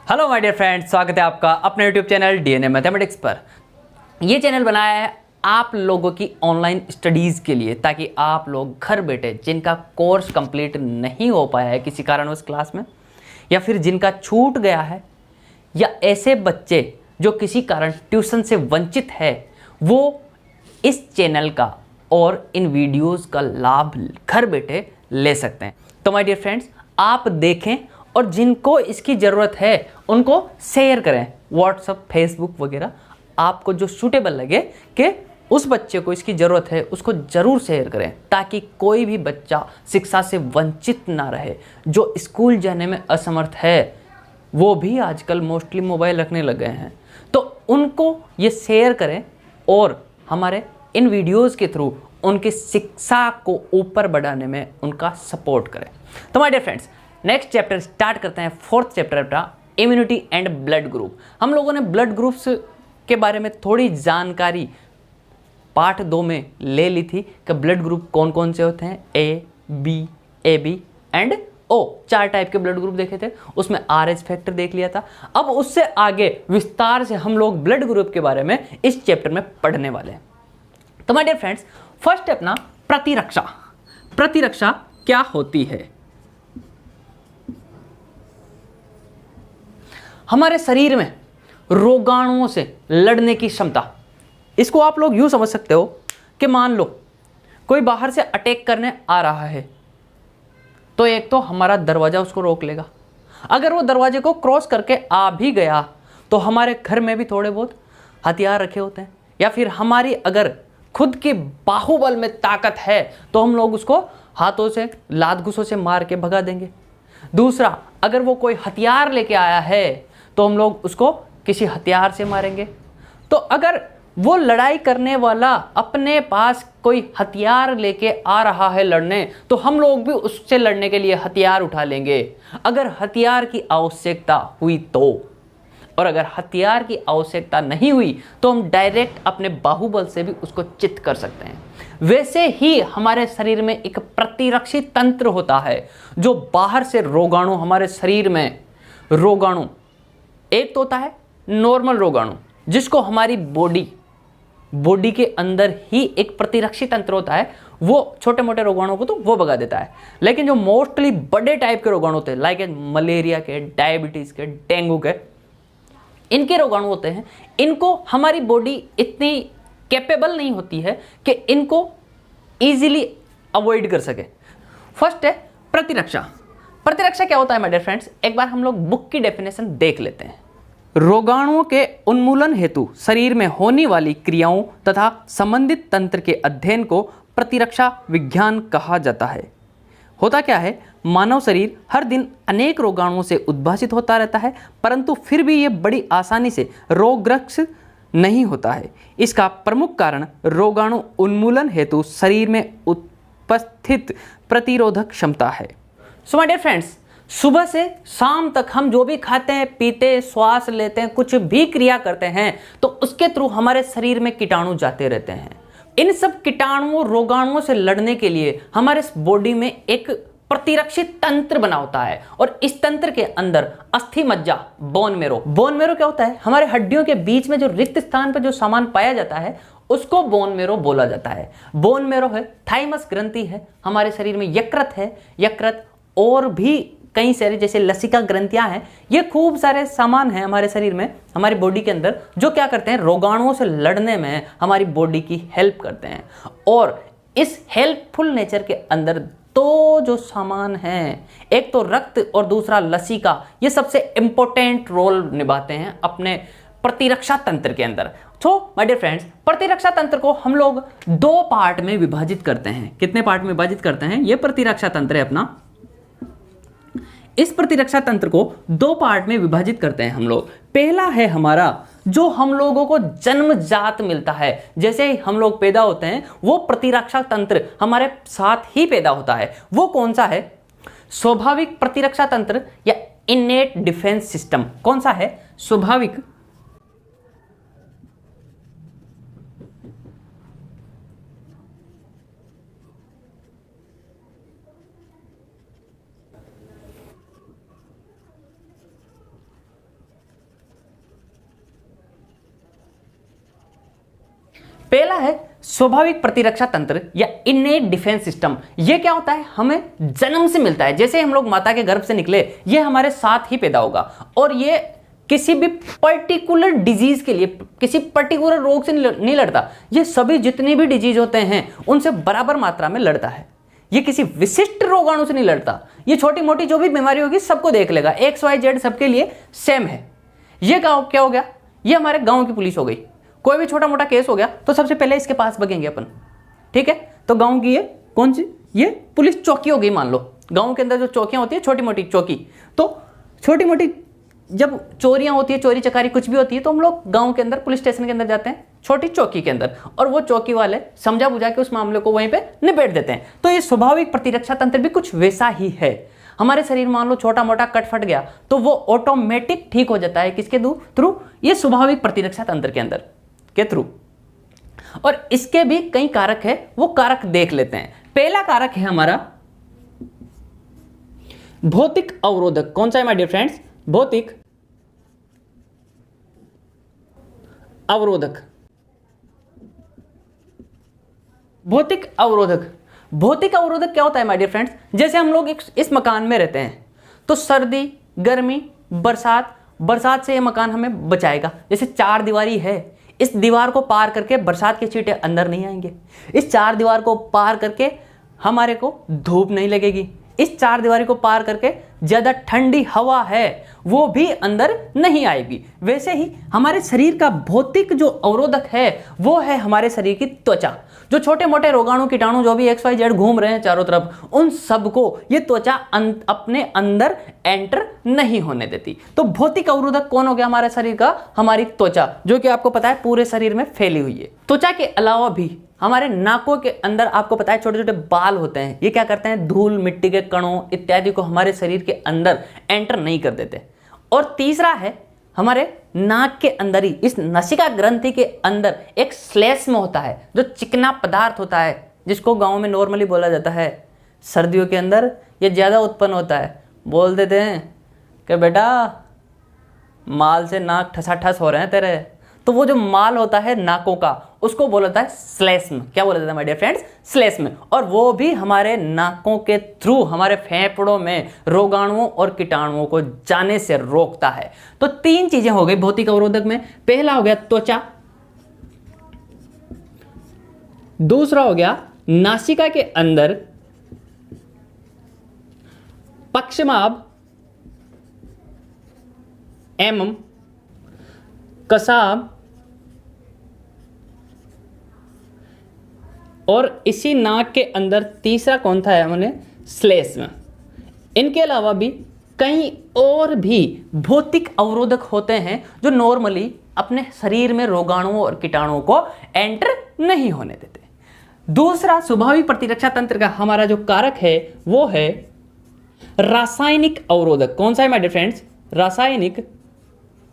Hello my dear friends, स्वागत है आपका अपने यूट्यूब चैनल डीएनए मैथमेटिक्स पर। ये चैनल बनाया है आप लोगों की ऑनलाइन स्टडीज़ के लिए, ताकि आप लोग घर बैठे जिनका कोर्स कंप्लीट नहीं हो पाया है किसी कारणवश क्लास में, या फिर जिनका छूट गया है, या ऐसे बच्चे जो किसी कारण ट्यूशन से वंचित है, वो इस चैनल का और इन वीडियोस का लाभ घर बैठे ले सकते हैं। तो माय डियर फ्रेंड्स, आप देखें और जिनको इसकी ज़रूरत है उनको शेयर करें, व्हाट्सअप, फेसबुक वगैरह। आपको जो सूटेबल लगे कि उस बच्चे को इसकी ज़रूरत है, उसको ज़रूर शेयर करें, ताकि कोई भी बच्चा शिक्षा से वंचित ना रहे। जो स्कूल जाने में असमर्थ है वो भी आजकल मोस्टली मोबाइल रखने लग गए हैं, तो उनको ये शेयर करें और हमारे इन वीडियोज़ के थ्रू उनकी शिक्षा को ऊपर बढ़ाने में उनका सपोर्ट करें। तो my dear friends, next chapter start करते हैं। फोर्थ चैप्टर का इम्यूनिटी एंड ब्लड ग्रुप। हम लोगों ने ब्लड ग्रुप्स के बारे में थोड़ी जानकारी पार्ट 2 में ले ली थी कि ब्लड ग्रुप कौन कौन से होते हैं, A B and O. 4 type के ब्लड ग्रुप देखे थे, उसमें RH फैक्टर देख लिया था। अब उससे आगे विस्तार से हम लोग ब्लड ग्रुप के बारे में इस चैप्टर में पढ़ने वाले हैं। तो माय डियर फ्रेंड्स, फर्स्ट है अपना प्रतिरक्षा। प्रतिरक्षा क्या होती है? हमारे शरीर में रोगाणुओं से लड़ने की क्षमता। इसको आप लोग यूं समझ सकते हो कि मान लो कोई बाहर से अटैक करने आ रहा है, तो एक तो हमारा दरवाजा उसको रोक लेगा। अगर वो दरवाजे को क्रॉस करके आ भी गया तो हमारे घर में भी थोड़े बहुत हथियार रखे होते हैं, या फिर हमारी अगर खुद के बाहुबल में ताकत है तो हम लोग उसको हाथों से, लात घुसों से मार के भगा देंगे। दूसरा, अगर वो कोई हथियार लेके आया है तो हम लोग उसको किसी हथियार से मारेंगे। तो अगर वो लड़ाई करने वाला अपने पास कोई हथियार लेके आ रहा है लड़ने, तो हम लोग भी उससे लड़ने के लिए हथियार उठा लेंगे, अगर हथियार की आवश्यकता हुई तो। और अगर हथियार की आवश्यकता नहीं हुई तो हम डायरेक्ट अपने बाहुबल से भी उसको चित कर सकते हैं। वैसे ही हमारे शरीर में एक प्रतिरक्षी तंत्र होता है, जो बाहर से रोगाणु, हमारे शरीर में रोगाणु, एक तो होता है नॉर्मल रोगाणु, जिसको हमारी बॉडी के अंदर ही एक प्रतिरक्षी तंत्र होता है, वो छोटे मोटे रोगाणुओं को तो वो भगा देता है। लेकिन जो मोस्टली बड़े टाइप के रोगाणु होते हैं, लाइक मलेरिया के, डायबिटीज के, डेंगू के, इनके रोगाणु होते हैं, इनको हमारी बॉडी इतनी कैपेबल नहीं होती है कि इनको इजीली अवॉइड कर सके। फर्स्ट है प्रतिरक्षा। प्रतिरक्षा क्या होता है माय डियर फ्रेंड्स, एक बार हम लोग बुक की डेफिनेशन देख लेते हैं। रोगाणुओं के उन्मूलन हेतु शरीर में होने वाली क्रियाओं तथा संबंधित तंत्र के अध्ययन को प्रतिरक्षा विज्ञान कहा जाता है। होता क्या है, मानव शरीर हर दिन अनेक रोगाणुओं से उद्भासित होता रहता है, परंतु फिर भी ये बड़ी आसानी से रोगग्रस्त नहीं होता है। इसका प्रमुख कारण रोगाणु उन्मूलन हेतु शरीर में उपस्थित प्रतिरोधक क्षमता है। सो माय डियर फ्रेंड्स, सुबह से शाम तक हम जो भी खाते हैं, पीते, श्वास लेते हैं, कुछ भी क्रिया करते हैं, तो उसके थ्रू हमारे शरीर में कीटाणु जाते रहते हैं। इन सब कीटाणुओं, रोगाणुओं से लड़ने के लिए हमारे बॉडी में एक प्रतिरक्षी तंत्र बना होता है, और इस तंत्र के अंदर अस्थि मज्जा, बोन मेरो क्या होता है, हमारे हड्डियों के बीच में जो रिक्त स्थान पर जो सामान पाया जाता है उसको बोन मेरो बोला जाता है। बोन मेरो है, थाइमस ग्रंथि है, हमारे शरीर में यकृत है, यकृत और भी कई सारे जैसे लसिका ग्रंथियां हैं, ये खूब सारे सामान हैं हमारे शरीर में, हमारी बॉडी के अंदर, जो क्या करते हैं, रोगाणुओं से लड़ने में हमारी बॉडी की हेल्प करते हैं। और इस हेल्पफुल नेचर के अंदर दो जो सामान हैं, एक तो रक्त और दूसरा लसिका, ये सबसे इंपॉर्टेंट रोल निभाते हैं अपने प्रतिरक्षा तंत्र के अंदर। तो माय डियर फ्रेंड्स, प्रतिरक्षा तंत्र को हम लोग 2 पार्ट में विभाजित करते हैं। कितने पार्ट में विभाजित करते हैं? ये प्रतिरक्षा तंत्र है अपना, इस प्रतिरक्षा तंत्र को 2 पार्ट में विभाजित करते हैं हम लोग। पहला है हमारा जो हम लोगों को जन्मजात मिलता है, जैसे ही हम लोग पैदा होते हैं वो प्रतिरक्षा तंत्र हमारे साथ ही पैदा होता है। वो कौन सा है? स्वाभाविक प्रतिरक्षा तंत्र या इनेट डिफेंस सिस्टम। कौन सा है? स्वाभाविक पहला है स्वाभाविक प्रतिरक्षा तंत्र या इनेट डिफेंस सिस्टम। ये क्या होता है, हमें जन्म से मिलता है। जैसे हम लोग माता के गर्भ से निकले, ये हमारे साथ ही पैदा होगा और ये किसी भी पर्टिकुलर डिजीज के लिए, किसी पर्टिकुलर रोग से नहीं लड़ता। ये सभी जितने भी डिजीज होते हैं उनसे बराबर मात्रा में लड़ता है। ये किसी विशिष्ट रोगाणु से नहीं लड़ता। ये छोटी मोटी जो भी बीमारी होगी सबको देख लेगा, XYZ सबके लिए सेम है। ये गाँव क्या हो गया, ये हमारे गांव की पुलिस हो गई। कोई भी छोटा मोटा केस हो गया तो सबसे पहले इसके पास भागेंगे अपन, ठीक है। तो गांव की ये कौन सी, ये पुलिस चौकी हो गई। मान लो गांव के अंदर जो चौकियां होती है, छोटी मोटी चौकी, तो छोटी मोटी जब चोरियां होती है, चोरी चकारी कुछ भी होती है, तो हम लोग गांव के अंदर पुलिस स्टेशन के अंदर जाते हैं, छोटी चौकी के अंदर, और वो चौकी वाले समझा बुझा के उस मामले को वहीं पे निबेड़ देते हैं। तो ये स्वाभाविक प्रतिरक्षा तंत्र भी कुछ वैसा ही है। हमारे शरीर मान लो छोटा मोटा कट फट गया तो वो ऑटोमेटिक ठीक हो जाता है, किसके थ्रू, ये स्वाभाविक प्रतिरक्षा तंत्र के अंदर के थ्रू। और इसके भी कई कारक है, वो कारक देख लेते हैं। पहला कारक है हमारा भौतिक अवरोधक। कौन सा है माय डियर फ्रेंड्स, भौतिक अवरोधक। भौतिक अवरोधक, भौतिक अवरोधक क्या होता है माय डियर फ्रेंड्स, जैसे हम लोग इस मकान में रहते हैं तो सर्दी, गर्मी, बरसात से ये मकान हमें बचाएगा। जैसे चार दीवारी है, इस दीवार को पार करके बरसात के छींटे अंदर नहीं आएंगे, इस चार दीवार को पार करके हमारे को धूप नहीं लगेगी, इस चार दीवारी को पार करके ज्यादा ठंडी हवा है वो भी अंदर नहीं आएगी। वैसे ही हमारे शरीर का भौतिक जो अवरोधक है वो है हमारे शरीर की त्वचा। जो छोटे मोटे रोगाणु कीटाणु जो भी XYZ घूम रहे हैं चारों तरफ, उन सबको ये त्वचा अपने अंदर एंटर नहीं होने देती। तो भौतिक अवरोधक कौन हो गया हमारे शरीर का, हमारी त्वचा, जो कि आपको पता है पूरे शरीर में फैली हुई है। त्वचा के अलावा भी हमारे नाकों के अंदर आपको पता है छोटे छोटे बाल होते हैं। ये क्या करते हैं, धूल मिट्टी के कणों इत्यादि को हमारे शरीर के अंदर एंटर नहीं कर देते। और तीसरा है हमारे नाक के अंदर ही, इस नसिका ग्रंथि के अंदर एक श्लेष्म होता है, जो चिकना पदार्थ होता है, जिसको गांव में नॉर्मली बोला जाता है। सर्दियों के अंदर ये ज्यादा उत्पन्न होता है। बोल देते हैं कि बेटा माल से नाक ठसाठस हो रहे हैं तेरे, तो वो जो माल होता है नाकों का, उसको बोला जाता है श्लेष्म। क्या बोला जाता है माय डियर फ्रेंड्स, श्लेष्म। और वो भी हमारे नाकों के थ्रू हमारे फेफड़ों में रोगाणुओं और कीटाणुओं को जाने से रोकता है। तो तीन चीजें हो गई भौतिक अवरोधक में। पहला हो गया त्वचा, दूसरा हो गया नासिका के अंदर पक्षमाभ एवं कसाब, और इसी नाक के अंदर तीसरा कौन था हमने, श्लेष्म। इनके अलावा भी कई और भी भौतिक अवरोधक होते हैं जो नॉर्मली अपने शरीर में रोगाणुओं और कीटाणुओं को एंटर नहीं होने देते। दूसरा स्वाभाविक प्रतिरक्षा तंत्र का हमारा जो कारक है वो है रासायनिक अवरोधक। कौन सा है माय डियर फ्रेंड्स, रासायनिक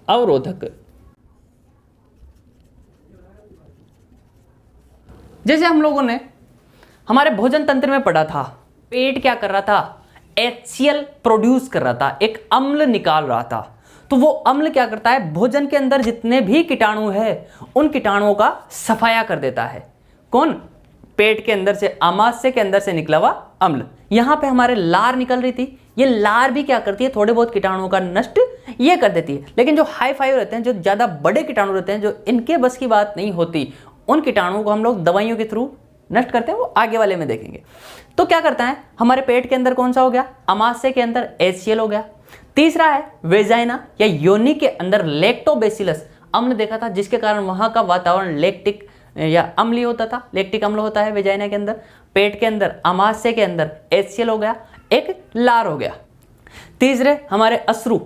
अवरोधक। जैसे हम लोगों ने हमारे भोजन तंत्र में पढ़ा था, पेट क्या कर रहा था, HCl प्रोड्यूस कर रहा था, एक अम्ल निकाल रहा था। तो वो अम्ल क्या करता है, भोजन के अंदर जितने भी कीटाणु है उन कीटाणुओं का सफाया कर देता है। कौन, पेट के अंदर से, आमाशय के अंदर से निकला हुआ अम्ल। यहां पे हमारे लार निकल रही थी, ये लार भी क्या करती है, थोड़े बहुत कीटाणुओं का नष्ट ये कर देती है। लेकिन जो हाई फाई रहते हैं, जो ज्यादा बड़े कीटाणु रहते हैं, जो इनके बस की बात नहीं होती, उन कीटाणुओं को हम लोग दवाइयों के थ्रू नष्ट करते हैं, वो आगे वाले में देखेंगे। तो क्या करता है, हमारे पेट के अंदर कौन सा हो गया, आमाशय के अंदर HCl हो गया। तीसरा है वेजाइना या योनि के अंदर लैक्टोबैसिलस अम्ल देखा था, जिसके कारण वहां का वातावरण लैक्टिक या अम्लीय होता था, लैक्टिक अम्ल होता है वेजाइना के अंदर। पेट के अंदर, आमाशय के अंदर HCl हो गया, एक लार हो गया। तीसरे हमारे अश्रु,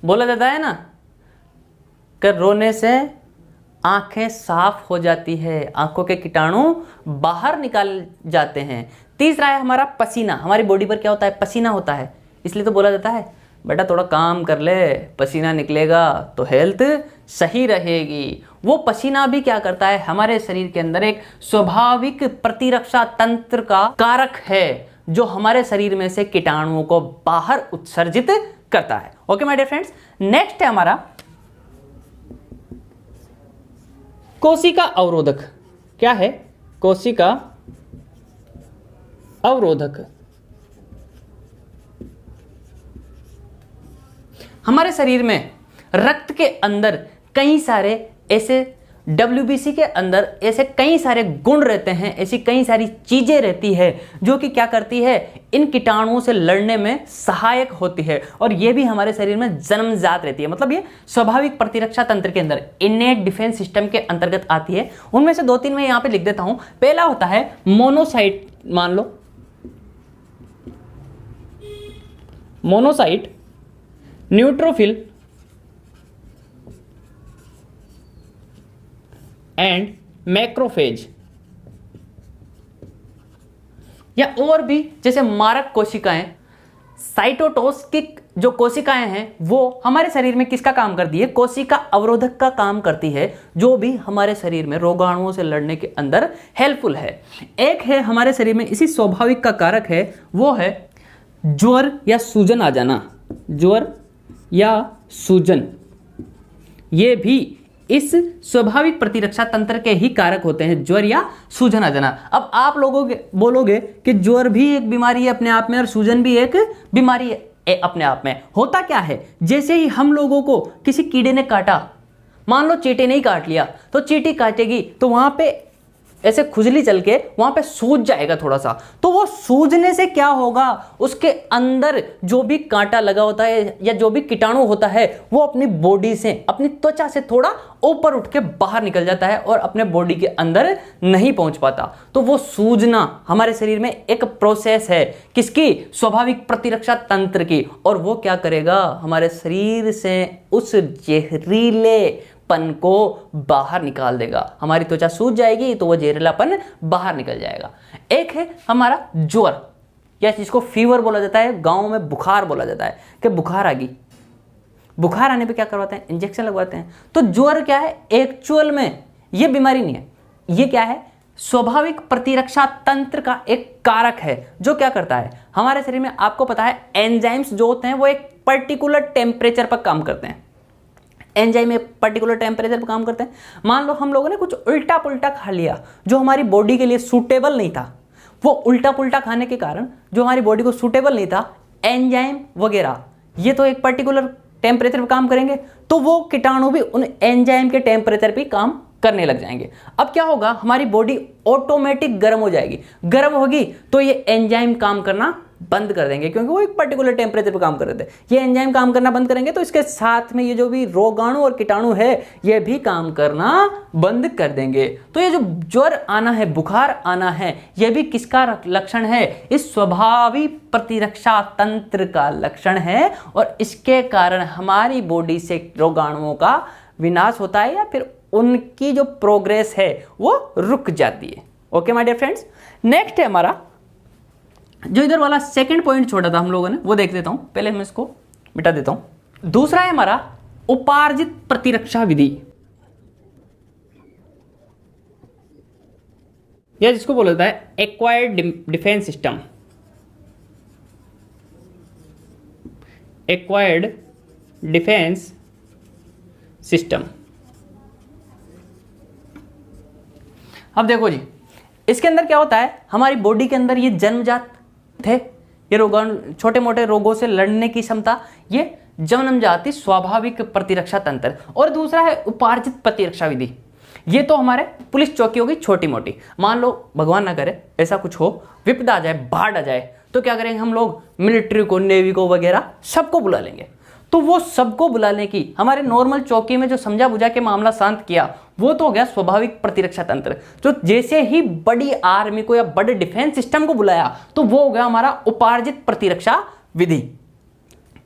बोला जाता है ना कि रोने से आंखें साफ हो जाती है, आंखों के कीटाणु बाहर निकाल जाते हैं। तीसरा है हमारा पसीना, हमारी बॉडी पर क्या होता है, पसीना होता है, इसलिए तो बोला जाता है बेटा थोड़ा काम कर ले, पसीना निकलेगा तो हेल्थ सही रहेगी। वो पसीना भी क्या करता है, हमारे शरीर के अंदर एक स्वाभाविक प्रतिरक्षा तंत्र का कारक है, जो हमारे शरीर में से कीटाणुओं को बाहर उत्सर्जित करता है। Okay my dear friends, next है हमारा कोशिका अवरोधक। क्या है? कोशिका अवरोधक। हमारे शरीर में रक्त के अंदर कई सारे ऐसे WBC के अंदर ऐसे कई सारे गुण रहते हैं, ऐसी कई सारी चीजें रहती है जो कि क्या करती है, इन कीटाणुओं से लड़ने में सहायक होती है। और ये भी हमारे शरीर में जन्मजात रहती है, मतलब ये स्वाभाविक प्रतिरक्षा तंत्र के अंदर, इनेट डिफेंस सिस्टम के अंतर्गत आती है। उनमें से 2-3 मैं यहां पे लिख देता हूं। पहला होता है मोनोसाइट, मान लो मोनोसाइट, न्यूट्रोफिल एंड मैक्रोफेज, या और भी जैसे मारक कोशिकाएं, साइटोटोक्सिक जो कोशिकाएं हैं वो हमारे शरीर में किसका काम करती है? कोशिका अवरोधक का काम करती है, जो भी हमारे शरीर में रोगाणुओं से लड़ने के अंदर हेल्पफुल है। एक है हमारे शरीर में इसी स्वाभाविक का कारक है, वो है ज्वर या सूजन आ जाना। ज्वर या सूजन, ये भी इस स्वाभाविक प्रतिरक्षा तंत्र के ही कारक होते हैं, ज्वर या सूजन आ जाना। अब आप लोगों के बोलोगे कि ज्वर भी एक बीमारी है अपने आप में और सूजन भी एक बीमारी है अपने आप में। होता क्या है, जैसे ही हम लोगों को किसी कीड़े ने काटा, मान लो चींटी ने ही काट लिया, तो चींटी काटेगी तो वहां पे ऐसे खुजली चल के वहां पे सूज जाएगा थोड़ा सा, तो वो सूजने से क्या होगा, उसके अंदर जो भी कांटा लगा होता है या जो भी कीटाणु होता है वो अपनी बॉडी से, अपनी त्वचा से थोड़ा ऊपर उठ के बाहर निकल जाता है और अपने बॉडी के अंदर नहीं पहुंच पाता। तो वो सूजना हमारे शरीर में एक प्रोसेस है, किसकी? स्वाभाविक प्रतिरक्षा तंत्र की। और वो क्या करेगा, हमारे शरीर से उस जहरीले पन को बाहर निकाल देगा। हमारी त्वचा सूज जाएगी तो वो जहरीलापन बाहर निकल जाएगा। एक है हमारा ज्वर, या जिसको फीवर बोला जाता है, गांव में बुखार बोला जाता है कि बुखार आ गई। बुखार आने पे क्या करवाते हैं? इंजेक्शन लगवाते हैं। तो ज्वर क्या है? एक्चुअल में ये बीमारी नहीं है, ये क्या है? स्वाभाविक प्रतिरक्षा तंत्र का एक कारक है, जो क्या करता है हमारे शरीर में, आपको पता है एंजाइम्स जो होते हैं वो एक पर्टिकुलर टेम्परेचर पर काम करते हैं। एंजाइम एक पर्टिकुलर टेम्परेचर पर काम करते हैं। मान लो हम लोगों ने कुछ उल्टा पुल्टा खा लिया जो हमारी बॉडी के लिए सूटेबल नहीं था, वो उल्टा पुल्टा खाने के कारण जो हमारी बॉडी को सूटेबल नहीं था, एंजाइम वगैरह ये तो एक पर्टिकुलर टेम्परेचर पर काम करेंगे, तो वो कीटाणु भी उन एंजाइम के टेम्परेचर पर काम करने लग जाएंगे। अब क्या होगा, हमारी बॉडी ऑटोमेटिक गर्म हो जाएगी। गर्म होगी तो ये एंजाइम काम करना बंद कर देंगे, क्योंकि वो एक पर्टिकुलर टेम्परेचर पर काम कर रहे थे। ये एंजाइम काम करना बंद करेंगे तो इसके साथ में ये जो भी रोगाणु और कीटाणु है ये भी काम करना बंद कर देंगे। तो ये जो ज्वर आना है, बुखार आना है, ये भी किसका लक्षण है? इस स्वाभाविक प्रतिरक्षा तंत्र का लक्षण है। और इसके कारण हमारी बॉडी से रोगाणुओं का विनाश होता है या फिर उनकी जो प्रोग्रेस है वो रुक जाती है। Okay my dear friends, next है हमारा जो इधर वाला सेकंड पॉइंट छोड़ा था हम लोगों ने, वो देख देता हूं। पहले मैं इसको मिटा देता हूं। दूसरा है हमारा उपार्जित प्रतिरक्षा विधि, या जिसको बोला जाता है acquired defence system. Acquired defence system. अब देखो जी, इसके अंदर क्या होता है, हमारी बॉडी के अंदर ये जन्मजात थे, ये रोगाणु, छोटे मोटे रोगों से लड़ने की क्षमता, ये जन्मजाति स्वाभाविक प्रतिरक्षा तंत्र। और दूसरा है उपार्जित प्रतिरक्षा विधि। ये तो हमारे पुलिस चौकी होगी छोटी मोटी। मान लो भगवान ना करे ऐसा कुछ हो, विपदा आ जाए, बाढ़ आ जाए, तो क्या करेंगे हम लोग? मिलिट्री को, नेवी को वगैरह सबको बुला लेंगे। तो वो सबको बुलाने की, हमारे नॉर्मल चौकी में जो समझा बुझा के मामला शांत किया, वो तो हो गया स्वाभाविक प्रतिरक्षा तंत्र। तो जैसे ही बड़ी आर्मी को या बड़े डिफेंस सिस्टम को बुलाया तो वो हो गया हमारा उपार्जित प्रतिरक्षा विधि।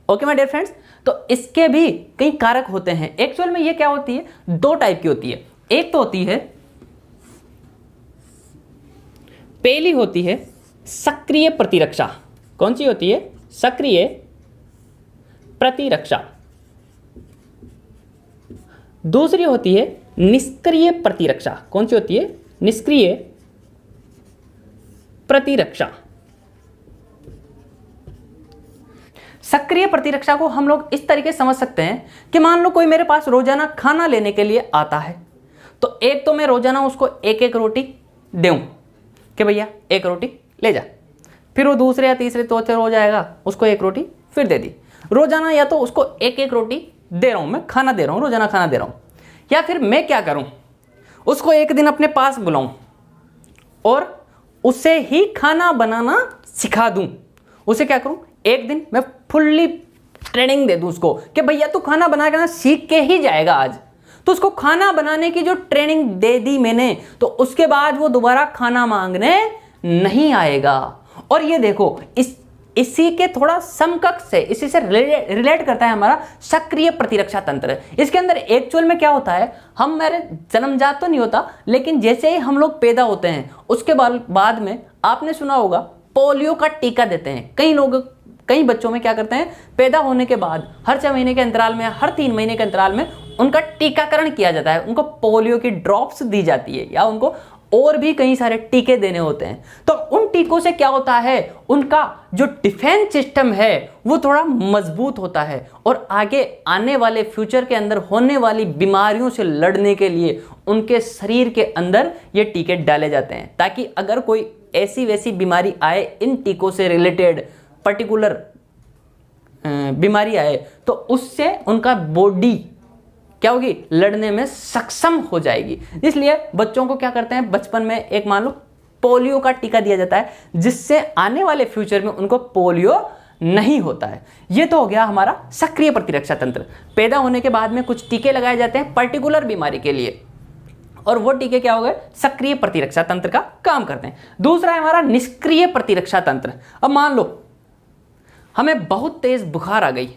ओके माय डियर फ्रेंड्स, तो इसके भी कई कारक होते हैं। एक्चुअल में ये क्या होती है, 2 टाइप की होती है। एक तो होती है, पहली होती है सक्रिय प्रतिरक्षा। कौन सी होती है? सक्रिय प्रतिरक्षा। दूसरी होती है निष्क्रिय प्रतिरक्षा। कौन सी होती है? निष्क्रिय प्रतिरक्षा। सक्रिय प्रतिरक्षा को हम लोग इस तरीके से समझ सकते हैं कि मान लो कोई मेरे पास रोजाना खाना लेने के लिए आता है, तो एक तो मैं रोजाना उसको एक एक रोटी दूं कि भैया एक रोटी ले जा, फिर वो दूसरे या तीसरे चौथे रोज आएगा, उसको एक रोटी फिर दे दी। रोजाना या तो उसको एक एक रोटी दे रहा हूं, मैं खाना दे रहा हूं, रोजाना खाना दे रहा हूं। या फिर मैं क्या करूं, उसको एक दिन अपने पास बुलाऊं और उसे ही खाना बनाना सिखा दूं। उसे क्या करूं, एक दिन मैं फुल्ली ट्रेनिंग दे दूं उसको कि भैया तू खाना बना के ना सीख के ही जाएगा आज। तो उसको खाना बनाने की जो ट्रेनिंग दे दी मैंने, तो उसके बाद वो दोबारा खाना मांगने नहीं आएगा। और ये देखो, इसी के थोड़ा समकक्ष है, इसी से रिलेट करता है हमारा सक्रिय प्रतिरक्षा तंत्र। इसके अंदर एक्चुअल में क्या होता है, हम मेरे जन्मजात तो नहीं होता, लेकिन जैसे ही हम लोग पैदा होते हैं उसके बाद में आपने सुना होगा पोलियो का टीका देते हैं। कई बच्चों में क्या करते हैं, पैदा होने के बाद हर 6 महीने के अंतराल में, हर 3 महीने के अंतराल में उनका टीकाकरण किया जाता है, उनको पोलियो की ड्रॉप्स दी जाती है, या उनको और भी कई सारे टीके देने होते हैं। तो उन टीकों से क्या होता है, उनका जो डिफेंस सिस्टम है वो थोड़ा मजबूत होता है, और आगे आने वाले फ्यूचर के अंदर होने वाली बीमारियों से लड़ने के लिए उनके शरीर के अंदर ये टीके डाले जाते हैं, ताकि अगर कोई ऐसी वैसी बीमारी आए, इन टीकों से रिलेटेड पर्टिकुलर बीमारी आए, तो उससे उनका बॉडी क्या होगी, लड़ने में सक्षम हो जाएगी। इसलिए बच्चों को क्या करते हैं, बचपन में एक मान लो पोलियो का टीका दिया जाता है, जिससे आने वाले फ्यूचर में उनको पोलियो नहीं होता है। ये तो हो गया हमारा सक्रिय प्रतिरक्षा तंत्र। पैदा होने के बाद में कुछ टीके लगाए जाते हैं पर्टिकुलर बीमारी के लिए, और वो टीके क्या हो गए, सक्रिय प्रतिरक्षा तंत्र का काम करते हैं। दूसरा है हमारा निष्क्रिय प्रतिरक्षा तंत्र। अब मान लो हमें बहुत तेज बुखार आ गई,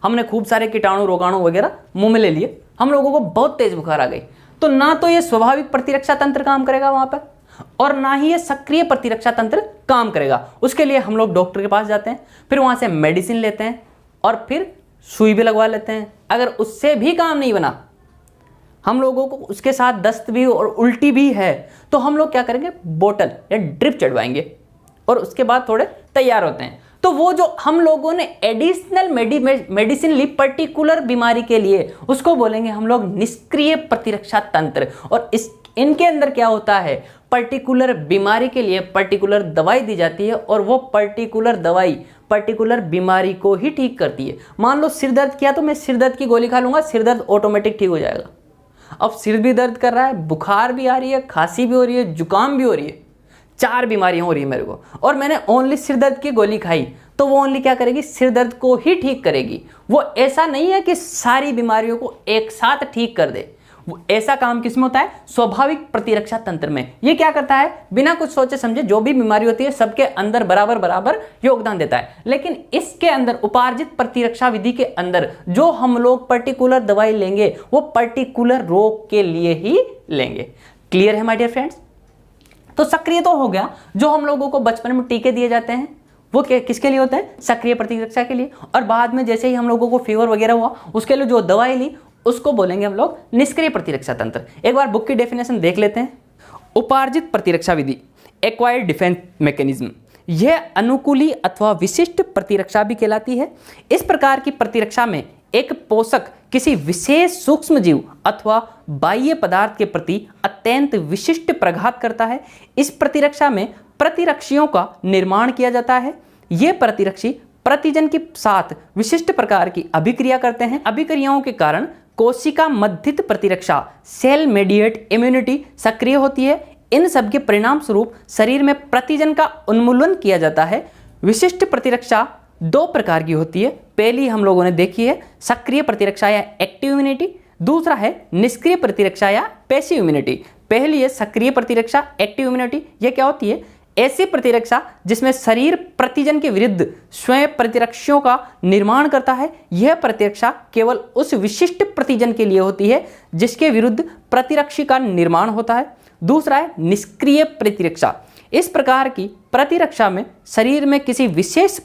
हमने खूब सारे कीटाणु रोगाणु वगैरह मुंह में ले लिए, हम लोगों को बहुत तेज बुखार आ गई, तो ना तो ये स्वाभाविक प्रतिरक्षा तंत्र काम करेगा वहां पर, और ना ही ये सक्रिय प्रतिरक्षा तंत्र काम करेगा। उसके लिए हम लोग डॉक्टर के पास जाते हैं, फिर वहां से मेडिसिन लेते हैं, और फिर सुई भी लगवा लेते हैं। अगर उससे भी काम नहीं बना, हम लोगों को उसके साथ दस्त भी और उल्टी भी है, तो हम लोग क्या करेंगे, बोतल या ड्रिप चढ़वाएंगे, और उसके बाद थोड़े तैयार होते हैं। तो वो जो हम लोगों ने एडिशनल मेडिसिन ली पर्टिकुलर बीमारी के लिए, उसको बोलेंगे हम लोग निष्क्रिय प्रतिरक्षा तंत्र। और इनके अंदर क्या होता है, पर्टिकुलर बीमारी के लिए पर्टिकुलर दवाई दी जाती है, और वो पर्टिकुलर दवाई पर्टिकुलर बीमारी को ही ठीक करती है। मान लो सिर दर्द किया, तो मैं सिर दर्द की गोली खा लूंगा, सिर दर्द ऑटोमेटिक ठीक हो जाएगा। अब सिर भी दर्द कर रहा है, बुखार भी आ रही है, खांसी भी हो रही है, जुकाम भी हो रही है, 4 बीमारियां हो रही है मेरे को, और मैंने ओनली सिर दर्द की गोली खाई, तो वो ओनली क्या करेगी, सिर दर्द को ही ठीक करेगी। वो ऐसा नहीं है कि सारी बीमारियों को एक साथ ठीक कर दे। वो ऐसा काम किसमें होता है, स्वाभाविक प्रतिरक्षा तंत्र में। ये क्या करता है, बिना कुछ सोचे समझे जो भी बीमारी होती है सबके अंदर बराबर बराबर योगदान देता है। लेकिन इसके अंदर उपार्जित प्रतिरक्षा विधि के अंदर जो हम लोग पर्टिकुलर दवाई लेंगे, वो पर्टिकुलर रोग के लिए ही लेंगे। क्लियर है माय डियर फ्रेंड्स। तो सक्रिय तो हो गया, जो हम लोगों को बचपन में टीके दिए जाते हैं वो किसके लिए होते हैं, सक्रिय प्रतिरक्षा के लिए। और बाद में जैसे ही हम लोगों को फीवर वगैरह हुआ, उसके लिए जो दवाई ली उसको बोलेंगे हम लोग निष्क्रिय प्रतिरक्षा तंत्र। एक बार बुक की डेफिनेशन देख लेते हैं। उपार्जित प्रतिरक्षा विधि, एक्वायर्ड डिफेंस मैकेनिज्म, यह अनुकूली अथवा विशिष्ट प्रतिरक्षा भी कहलाती है। इस प्रकार की प्रतिरक्षा में एक पोषक किसी विशेष सूक्ष्म जीव अथवा बाह्य पदार्थ के प्रति अत्यंत विशिष्ट प्रघात करता है। इस प्रतिरक्षा में प्रतिरक्षियों का निर्माण किया जाता है। ये प्रतिरक्षी प्रतिजन के साथ विशिष्ट प्रकार की अभिक्रिया करते हैं। अभिक्रियाओं के कारण कोशिका मध्यस्थ प्रतिरक्षा, सेल मेडिएट इम्यूनिटी सक्रिय होती है। इन सब के परिणाम स्वरूप शरीर में प्रतिजन का उन्मूलन किया जाता है। विशिष्ट प्रतिरक्षा 2 प्रकार की होती है। पहली हम लोगों ने देखी है सक्रिय प्रतिरक्षा या एक्टिव इम्यूनिटी, दूसरा है निष्क्रिय प्रतिरक्षा या पैसिव इम्यूनिटी। पहली है सक्रिय प्रतिरक्षा, एक्टिव इम्यूनिटी। यह क्या होती है, ऐसी प्रतिरक्षा जिसमें शरीर प्रतिजन के विरुद्ध स्वयं प्रतिरक्षियों का निर्माण करता है। यह प्रतिरक्षा केवल उस विशिष्ट प्रतिजन के लिए होती है जिसके विरुद्ध प्रतिरक्षी का निर्माण होता है। दूसरा है निष्क्रिय प्रतिरक्षा। इस प्रकार की प्रतिरक्षा में शरीर में किसी विशेष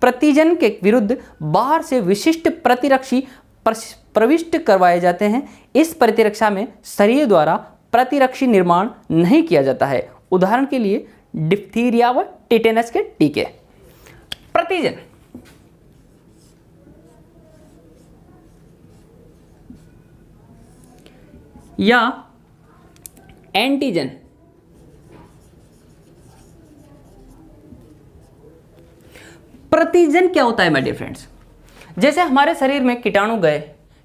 प्रतिजन के विरुद्ध बाहर से विशिष्ट प्रतिरक्षी प्रविष्ट करवाए जाते हैं। इस प्रतिरक्षा में शरीर द्वारा प्रतिरक्षी निर्माण नहीं किया जाता है। उदाहरण के लिए डिप्थीरिया व टिटेनस के टीके। प्रतिजन या एंटीजन। प्रतिजन क्या होता है माय डियर फ्रेंड्स? जैसे हमारे शरीर में कीटाणु गए,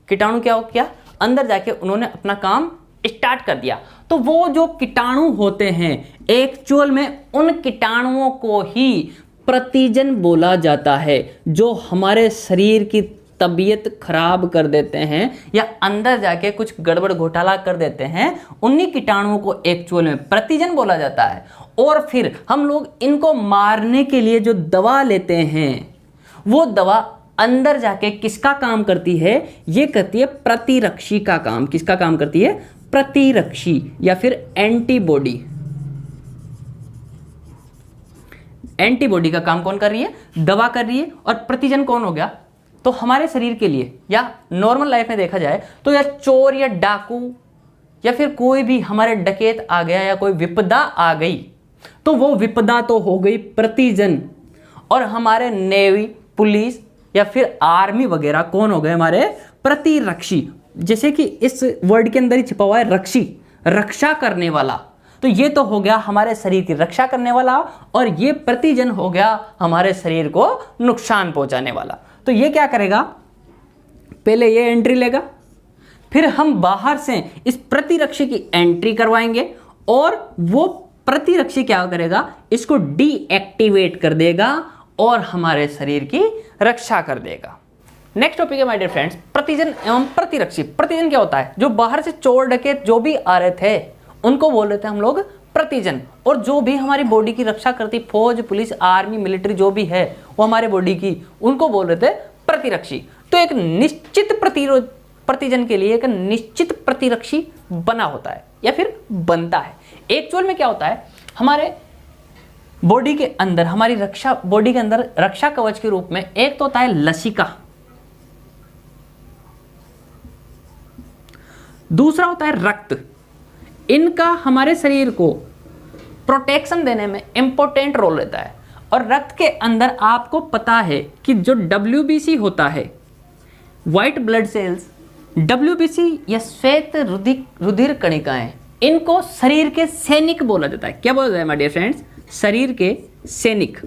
कीटाणु क्या हो गया, अंदर जाके उन्होंने अपना काम स्टार्ट कर दिया, तो वो जो कीटाणु होते हैं एक्चुअल में उन कीटाणुओं को ही प्रतिजन बोला जाता है, जो हमारे शरीर की तबीयत खराब कर देते हैं या अंदर जाके कुछ गड़बड़ घोटाला कर देते हैं, उन्हीं कीटाणुओं को एक्चुअल में प्रतिजन बोला जाता है। और फिर हम लोग इनको मारने के लिए जो दवा लेते हैं, वो दवा अंदर जाके किसका काम करती है? ये करती है प्रतिरक्षी का काम। किसका काम करती है? प्रतिरक्षी या फिर एंटीबॉडी। एंटीबॉडी का काम कौन कर रही है? दवा कर रही है। और प्रतिजन कौन हो गया? तो हमारे शरीर के लिए या नॉर्मल लाइफ में देखा जाए तो या चोर या डाकू या फिर कोई भी हमारे डकैत आ गया या कोई विपदा आ गई, तो वो विपदा तो हो गई प्रतिजन। और हमारे नेवी, पुलिस या फिर आर्मी वगैरह कौन हो गए? हमारे प्रतिरक्षी। जैसे कि इस वर्ड के अंदर ही छिपा हुआ है रक्षी, रक्षा करने वाला। तो ये तो हो गया हमारे शरीर की रक्षा करने वाला, और ये प्रतिजन हो गया हमारे शरीर को नुकसान पहुंचाने वाला। तो ये क्या करेगा? पहले ये एंट्री लेगा, फिर हम बाहर से इस प्रतिरक्षी की एंट्री करवाएंगे, और वो प्रतिरक्षी क्या करेगा? इसको डीएक्टिवेट कर देगा और हमारे शरीर की रक्षा कर देगा। नेक्स्ट टॉपिक है माय डियर फ्रेंड्स, प्रतिजन एवं प्रतिरक्षी। प्रतिजन क्या होता है? जो बाहर से चोर डकैत जो भी आ रहे थे उनको बोल रहे थे हम लोग प्रतिजन, और जो भी हमारी बॉडी की रक्षा करती फौज, पुलिस, आर्मी, मिलिट्री जो भी है वो हमारे बॉडी की, उनको बोल रहे थे प्रतिरक्षी। तो एक निश्चित प्रतिजन के लिए एक निश्चित प्रतिरक्षी बना होता है या फिर बनता है। एक्चुअल में क्या होता है? हमारे बॉडी के अंदर, हमारी रक्षा, बॉडी के अंदर रक्षा कवच के रूप में एक तो होता है लसिका, दूसरा होता है रक्त। इनका हमारे शरीर को प्रोटेक्शन देने में इंपॉर्टेंट रोल रहता है। और रक्त के अंदर आपको पता है कि जो WBC होता है, व्हाइट ब्लड सेल्स, WBC या श्वेत रुधिर कणिकाएं, इनको शरीर के सैनिक बोला जाता है। क्या बोला जाता है माय डियर फ्रेंड्स? शरीर के सैनिक।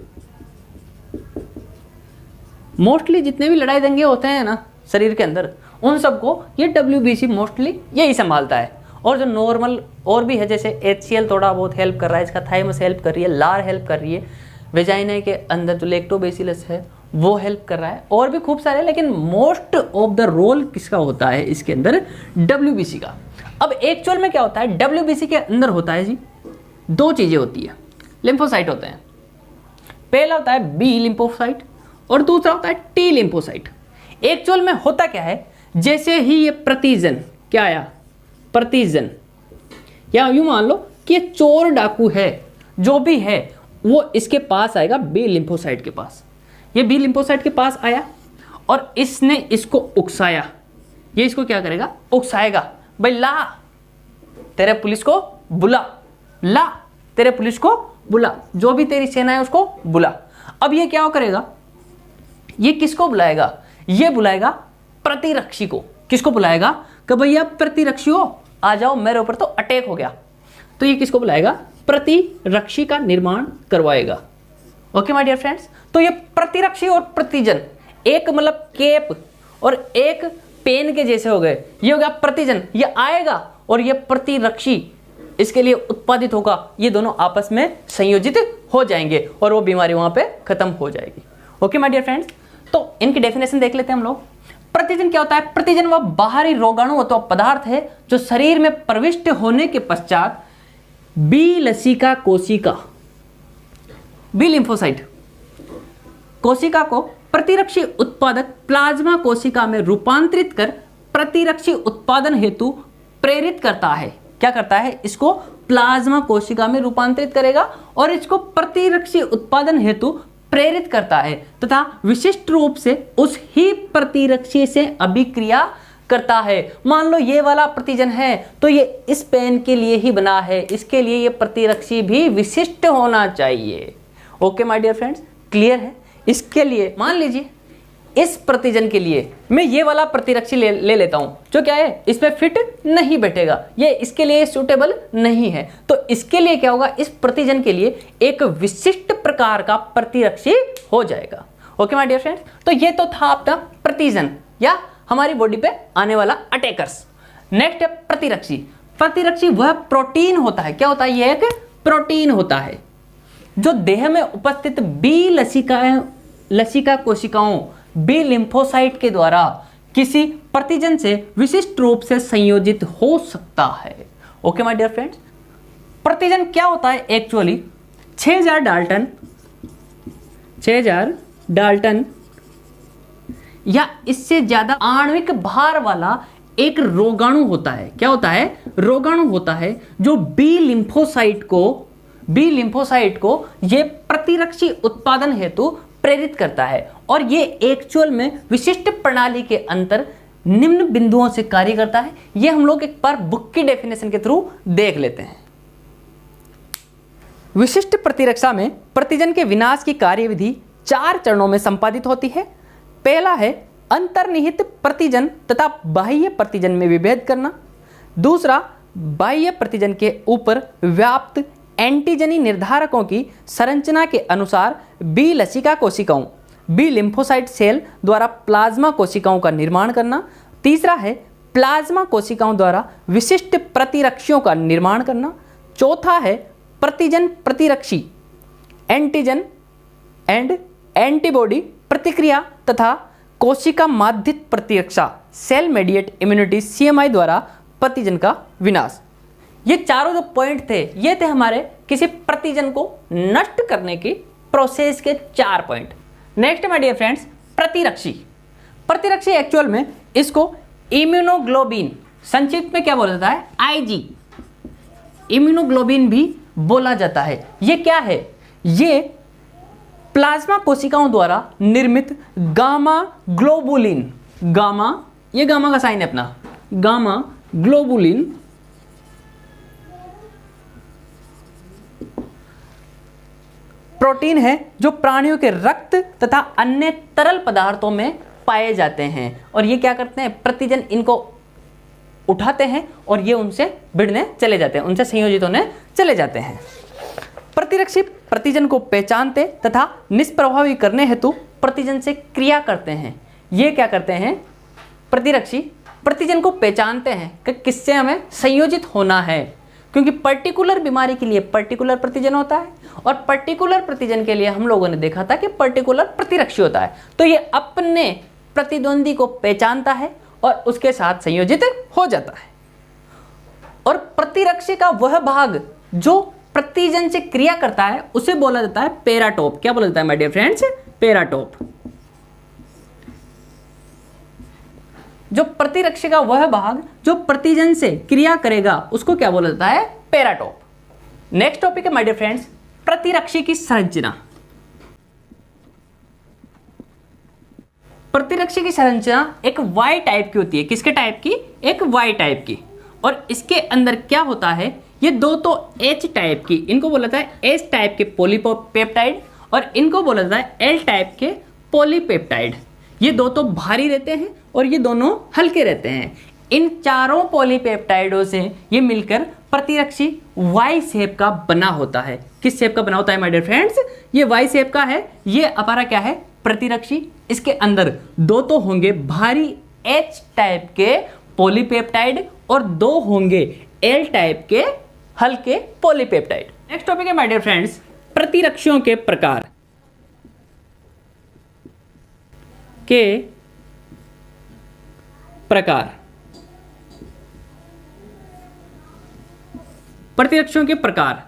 मोस्टली जितने भी लड़ाई दंगे होते हैं ना शरीर के अंदर, उन सबको ये WBC मोस्टली यही संभालता है। और जो नॉर्मल और भी है, जैसे HCl थोड़ा बहुत हेल्प कर रहा है, इसका थाइमस हेल्प कर रही है, लार हेल्प कर रही है, वेजाइना के अंदर जो लैक्टोबैसिलस है वो हेल्प कर रहा है, और भी खूब सारे। लेकिन मोस्ट ऑफ द रोल किसका होता है इसके अंदर? WBC का। अब एक्चुअल में क्या होता है? WBC के अंदर होता है जी, दो चीजें होती है। लिम्फोसाइट होते हैं, पहला होता है B लिम्फोसाइट और दूसरा होता है T लिम्फोसाइट। एक्चुअल में होता क्या है? जैसे ही ये प्रतिजन क्या आया? प्रतिजन, या यूं मान लो कि ये चोर डाकू है, जो भी है वो इसके पास आएगा B लिम्फोसाइट के पास। ये B लिम्फोसाइट के पास आया और इसने इसको उकसाया। ये इसको क्या करेगा? उकसाएगा। भाई ला तेरे पुलिस को बुला, ला तेरे पुलिस को बुला, जो भी तेरी सेना है उसको बुला। अब ये क्या करेगा? ये किसको बुलाएगा? ये बुलाएगा प्रतिरक्षी को। किसको बुलाएगा? कि भैया प्रतिरक्षी हो, आ जाओ, मेरे ऊपर तो अटैक हो गया। तो ये किसको बुलाएगा? प्रतिरक्षी का निर्माण करवाएगा। ओके माय डियर फ्रेंड्स, तो ये प्रतिरक्षी और प्रतिजन एक मतलब केप और एक पेन के जैसे हो गए। ये हो गया प्रतिजन, ये आएगा और ये प्रतिरक्षी इसके लिए उत्पादित होगा। ये दोनों आपस में संयोजित हो जाएंगे और वो बीमारी वहां पे खत्म हो जाएगी। ओके माय डियर फ्रेंड्स, तो इनकी डेफिनेशन देख लेते हैं हम लोग। प्रतिजन क्या होता है? प्रतिजन वह बाहरी रोगाणु अथवा पदार्थ है जो शरीर में प्रविष्ट होने के पश्चात B लसिका कोशिका, B लिम्फोसाइट कोशिका को प्रतिरक्षी उत्पादक प्लाज्मा कोशिका में रूपांतरित कर प्रतिरक्षी उत्पादन हेतु प्रेरित करता है। क्या करता है? इसको प्लाज्मा कोशिका में रूपांतरित करेगा और इसको प्रतिरक्षी उत्पादन हेतु प्रेरित करता है तथा विशिष्ट रूप से उस ही प्रतिरक्षी से अभिक्रिया करता है। मान लो ये वाला प्रतिजन है तो ये इस पेन के लिए ही बना है, इसके लिए ये प्रतिरक्षी भी विशिष्ट होना चाहिए। Okay my dear friends, clear है? इसके लिए मान लीजिए इस प्रतिजन के लिए मैं ये वाला प्रतिरक्षी ले लेता हूं जो क्या है, इसमें फिट नहीं बैठेगा, ये इसके लिए सूटेबल नहीं है, तो इसके लिए क्या होगा, इस प्रतिजन के लिए एक विशिष्ट प्रकार का प्रतिरक्षी हो जाएगा। ओके माय डियर फ्रेंड्स, तो ये तो था आपका प्रतिजन या हमारी बॉडी पे आने वाला अटैकर्स। नेक्स्ट है प्रतिरक्षी। प्रतिरक्षी वह प्रोटीन होता है, क्या होता है, यह एक प्रोटीन होता है जो देह में उपस्थित बी लसिका कोशिकाओं, बी लिम्फोसाइट के द्वारा किसी प्रतिजन से विशिष्ट रूप से संयोजित हो सकता है। ओके माय डियर फ्रेंड्स, प्रतिजन क्या होता है एक्चुअली, 6000 डाल्टन या इससे ज्यादा आणविक भार वाला एक रोगाणु होता है। क्या होता है, रोगाणु होता है जो बी लिम्फोसाइट को ये प्रतिरक्षी उत्पादन हेतु प्रेरित करता है और ये एक्चुअल में विशिष्ट प्रणाली के अंतर निम्न बिंदुओं से कार्य करता है। ये हम लोग एक बार बुक की डेफिनेशन के थ्रू देख लेते हैं। विशिष्ट प्रतिरक्षा में प्रतिजन के विनाश की कार्यविधि 4 चरणों में संपादित होती है। पहला है अंतर्निहित प्रतिजन तथा बाह्य प्रतिजन में विभेद करना। दूसरा, बाह्य प्रतिजन के ऊपर व्याप्त एंटीजनी निर्धारकों की संरचना के अनुसार बी लसिका कोशिकाओं, बी लिम्फोसाइट सेल द्वारा प्लाज्मा कोशिकाओं का निर्माण करना। तीसरा है प्लाज्मा कोशिकाओं द्वारा विशिष्ट प्रतिरक्षियों का निर्माण करना। चौथा है प्रतिजन प्रतिरक्षी, एंटीजन एंड एंटीबॉडी प्रतिक्रिया तथा कोशिका माध्यित प्रतिरक्षा, सेल मेडिएट इम्यूनिटी CMI द्वारा प्रतिजन का विनाश। ये चारों जो पॉइंट थे ये थे हमारे किसी प्रतिजन को नष्ट करने की प्रोसेस के 4 point. Next my dear friends, प्रतिरक्षी। प्रतिरक्षी एक्चुअल में इसको इम्यूनोग्लोबिन, संक्षिप्त में क्या बोला जाता है, IG, इम्यूनोग्लोबिन भी बोला जाता है। ये क्या है, ये प्लाज्मा कोशिकाओं द्वारा निर्मित गामा ग्लोबुलिन, गामा, ये गामा का साइन है अपना, गामा ग्लोबुलिन प्रोटीन है जो प्राणियों के रक्त तथा अन्य तरल पदार्थों में पाए जाते हैं और ये क्या करते हैं, प्रतिजन इनको उठाते हैं और ये उनसे भिड़ने चले जाते हैं, उनसे संयोजित होने चले जाते हैं। प्रतिरक्षी प्रतिजन को पहचानते तथा निष्प्रभावी करने हेतु प्रतिजन से क्रिया करते हैं। ये क्या करते हैं, प्रतिरक्षी प्रतिजन को पहचानते हैं कि किससे हमें संयोजित होना है, क्योंकि पर्टिकुलर बीमारी के लिए पर्टिकुलर प्रतिजन होता है और पर्टिकुलर प्रतिजन के लिए हम लोगों ने देखा था कि पर्टिकुलर प्रतिरक्षी होता है। तो ये अपने प्रतिद्वंदी को पहचानता है और उसके साथ संयोजित हो जाता है। और प्रतिरक्षी का वह भाग जो प्रतिजन से क्रिया करता है उसे बोला जाता है पेराटोप। क्या बोला जाता है माय डियर फ्रेंड्स, पेराटोप। जो प्रतिरक्षी का वह भाग जो प्रतिजन से क्रिया करेगा उसको क्या बोला जाता है, पेराटोप। नेक्स्ट टॉपिक है माय डियर फ्रेंड्स, प्रतिरक्षी की संरचना। प्रतिरक्षी की संरचना एक वाई टाइप की होती है। किसके टाइप की, एक वाई टाइप की। और इसके अंदर क्या होता है, ये दो तो H टाइप की, इनको बोला जाता है S टाइप के पॉलीपेप्टाइड और इनको बोला जाता है L टाइप के पॉलीपेप्टाइड। ये दो तो भारी रहते हैं और ये दोनों हल्के रहते हैं। इन चारों पॉलीपेप्टाइडों से ये मिलकर प्रतिरक्षी वाई शेप का बना होता है। किस शेप का बना होता है माय डियर फ्रेंड्स, ये वाई शेप का है। ये हमारा क्या है, प्रतिरक्षी। इसके अंदर दो तो होंगे भारी H टाइप के पॉलीपेप्टाइड और दो होंगे L टाइप के हल्के पॉलीपेप्टाइड। नेक्स्ट टॉपिक है माय डियर फ्रेंड्स, प्रतिरक्षियों के प्रकार। प्रतिरक्षियों के प्रकार।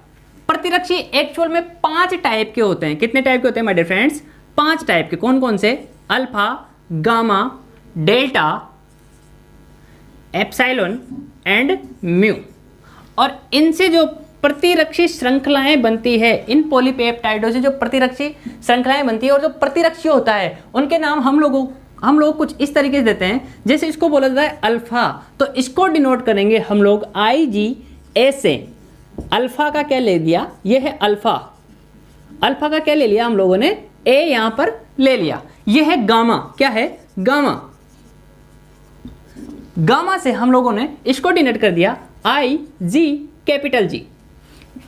प्रतिरक्षी एक्चुअल में 5 टाइप के होते हैं। कितने टाइप के होते हैं माय डियर फ्रेंड्स, 5 टाइप के। कौन कौन से, alpha, gamma, delta, epsilon and mu. और इनसे जो प्रतिरक्षी श्रृंखलाएं बनती है, इन पॉलीपेप्टाइडों से जो प्रतिरक्षी श्रृंखलाएं बनती है और जो प्रतिरक्षी होता है उनके नाम हम लोग कुछ इस तरीके से देते हैं। जैसे इसको बोला जाता है अल्फा, तो इसको डिनोट करेंगे हम लोग IgA से। अल्फा का क्या ले दिया, ये है अल्फा। अल्फा का क्या ले लिया हम लोगों ने, A यहाँ पर ले लिया। ये है गामा, क्या है गामा। गामा से हम लोगों ने इसको डिनोट कर दिया आई जी कैपिटल जी।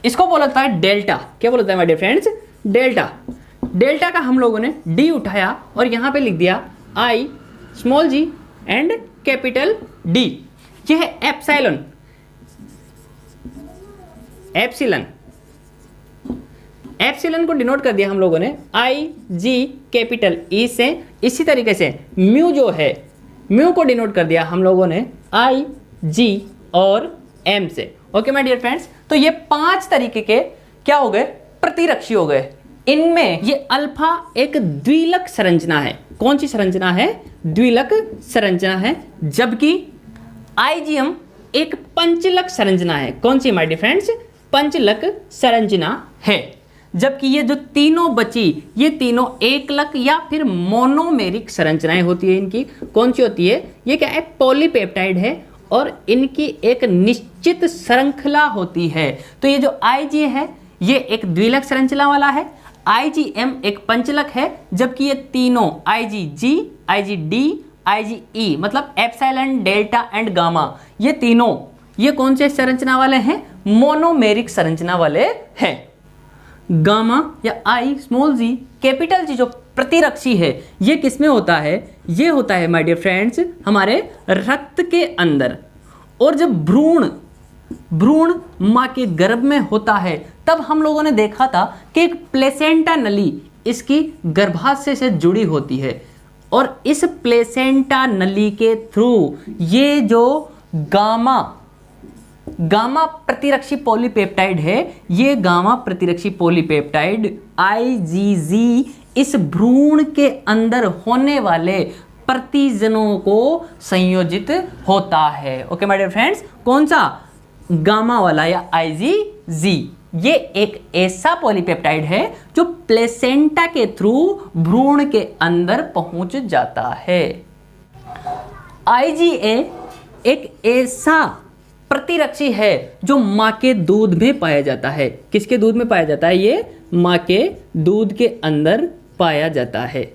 इसको बोला जाता है डेल्टा, क्या बोलता है my dear friends, delta. Delta का हम लोगों ने डी उठाया और यहां पे लिख दिया I small G and capital D. ये है एप्सिलॉन, एप्सिलॉन, एप्सिलॉन को डिनोट कर दिया हम लोगों ने आई जी कैपिटल ई से। इसी तरीके से म्यू जो है, म्यू को डिनोट कर दिया हम लोगों ने आई जी और एम से। ओके माय डियर फ्रेंड्स, तो ये 5 तरीके के क्या हो गए, प्रतिरक्षी हो गए। इनमें ये अल्फा एक द्विलक संरचना है। कौन सी संरचना है, द्विलक संरचना है, जबकि आईजीएम एक पंचलक संरचना है। कौन सी माय डियर फ्रेंड्स, पंचलक संरचना है। जबकि ये जो तीनों बची, ये तीनों एकलक या फिर मोनोमेरिक संरचनाएं होती है। इनकी कौन सी होती है, ये क्या है, पॉलीपेप्टाइड है और इनकी एक निश्चित श्रृंखला होती है। तो ये जो आईजी है ये एक द्विलक संरचना वाला है, आईजीएम एक पंचलक है, जबकि ये तीनों आईजीजी, आईजीडी, आईजीई मतलब एप्सिलॉन, डेल्टा एंड गामा, ये तीनों ये कौन से संरचना वाले हैं, मोनोमेरिक संरचना वाले हैं। गामा या आई स्मॉल जी कैपिटल जी जो प्रतिरक्षी है ये किसमें होता है, ये होता है माय डियर फ्रेंड्स हमारे रक्त के अंदर। और जब भ्रूण माँ के गर्भ में होता है तब हम लोगों ने देखा था कि एक प्लेसेंटा नली इसकी गर्भाशय से जुड़ी होती है और इस प्लेसेंटा नली के थ्रू ये जो गामा प्रतिरक्षी पॉलीपेप्टाइड है, ये गामा प्रतिरक्षी पॉलीपेप्टाइड आईजीजी इस भ्रूण के अंदर होने वाले प्रतिजनों को संयोजित होता है। ओके माय डियर फ्रेंड्स, कौन सा, गामा वाला या आईजीजी, ये एक ऐसा पॉलीपेप्टाइड है जो प्लेसेंटा के थ्रू भ्रूण के अंदर पहुंच जाता है। आईजीए एक ऐसा प्रतिरक्षी है जो मां के दूध में पाया जाता है। किसके दूध में पाया जाता है, ये मां के दूध के अंदर पाया जाता है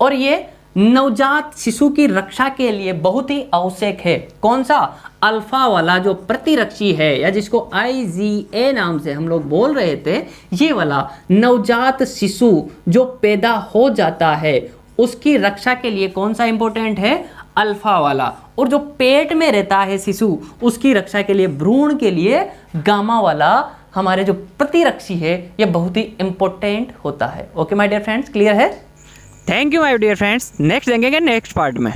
और ये नवजात शिशु की रक्षा के लिए बहुत ही आवश्यक है। कौन सा, अल्फा वाला जो प्रतिरक्षी है या जिसको आईजीए नाम से हम लोग बोल रहे थे, ये वाला नवजात शिशु जो पैदा हो जाता है उसकी रक्षा के लिए कौन सा इंपॉर्टेंट है, अल्फा वाला। और जो पेट में रहता है शिशु उसकी रक्षा के लिए, भ्रूण के लिए गामा वाला हमारे जो प्रतिरक्षी है ये बहुत ही इंपॉर्टेंट होता है। Okay my dear friends, clear है? Thank you my dear friends, next देखेंगे नेक्स्ट पार्ट में।